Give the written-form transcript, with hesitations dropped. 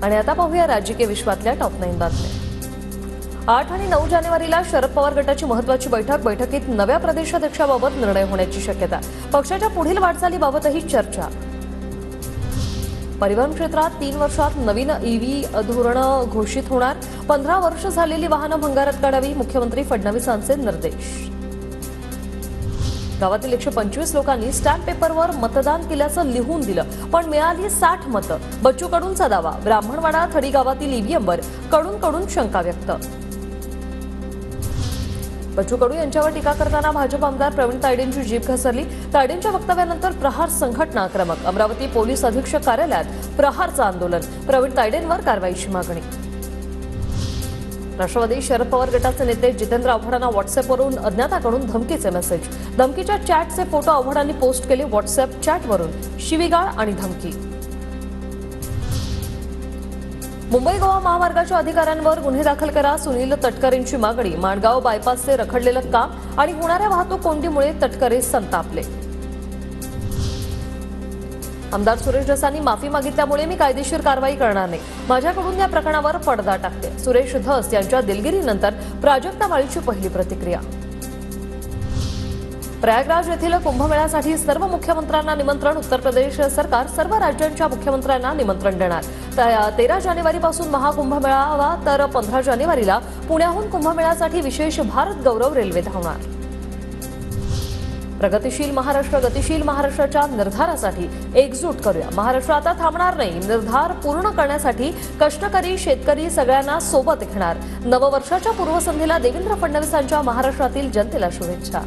आणि आता पाहूया राजकीय विश्वातल्या टॉप 9 बातम्या। 8 आणि 9 जानेवारीला शरद पवार गटाची महत्त्वाची बैठकीत नव्या प्रदेशाध्यक्षाबाबत निर्णय होण्याची शक्यता। पक्षाच्या पुढील वाटचालीबाबतही चर्चा। परिवहन क्षेत्रात 3 वर्षात नवीन ईव्ही धोरण घोषित होणार। 15 वर्ष झालेली वाहनं भंगारात काढावी, मुख्यमंत्री फडणवीसांचे निर्देश। गावातील 125 लोकांनी स्टॅम्प पेपरवर मतदान केल्याचं लिहून दिलं, पण मिळाली 60 मतं। बच्चू कडूंचा दावा। ब्राह्मणवाडा थडी गावातील ईव्हीएमवर कडून शंका व्यक्त। बच्चू कडू यांच्यावर टीका करताना भाजप आमदार प्रवीण तायडेंची जीभ घसरली। तायडेंच्या वक्तव्यानंतर प्रहार संघटना आक्रमक। अमरावती पोलीस अधीक्षक कार्यालयात प्रहारचं आंदोलन। प्रवीण तायडेंवर कारवाईची मागणी। राष्ट्रवादी शरद पवार गटाचे नेते जितेंद्र आव्हाडांना व्हॉट्सअॅपवरून अज्ञाताकडून धमकीचे मेसेज। धमकीच्या चॅटचे फोटो आव्हाडांनी पोस्ट केले। व्हॉट्सअॅप चॅटवरून शिवीगाळ आणि धमकी। मुंबई गोवा महामार्गाच्या अधिकाऱ्यांवर गुन्हे दाखल करा, सुनील तटकरेंची मागणी। माणगाव बायपासचे रखडलेलं काम आणि होणाऱ्या वाहतूक कोंडीमुळे तटकरे संतापले। आमदार सुरेश धसांनी माफी मागितल्यामुळे मी कायदेशीर कारवाई करणार नाही, माझ्याकडून या प्रकरणावर पडदा टाकते। सुरेश धस यांच्या दिलगिरीनंतर प्राजक्ता माळीची पहिली प्रतिक्रिया। प्रयागराज येथील कुंभमेळ्यासाठी सर्व मुख्यमंत्र्यांना निमंत्रण। उत्तर प्रदेश सरकार सर्व राज्यांच्या मुख्यमंत्र्यांना निमंत्रण देणार। 13 जानेवारीपासून महाकुंभमेळावा तर 15 जानेवारीला पुण्याहून कुंभमेळ्यासाठी विशेष भारत गौरव रेल्वे धावणार। प्रगतिशील महाराष्ट्र गतिशील महाराष्ट्राच्या निर्धारासाठी एकजूट करूया। महाराष्ट्र आता थांबणार नाही, निर्धार पूर्ण करण्यासाठी कष्टकरी शेतकरी सगळ्यांना सोबत घेणार। नववर्षाच्या पूर्वसंध्येला देवेंद्र फडणवीसांच्या महाराष्ट्रातील जनतेला शुभेच्छा।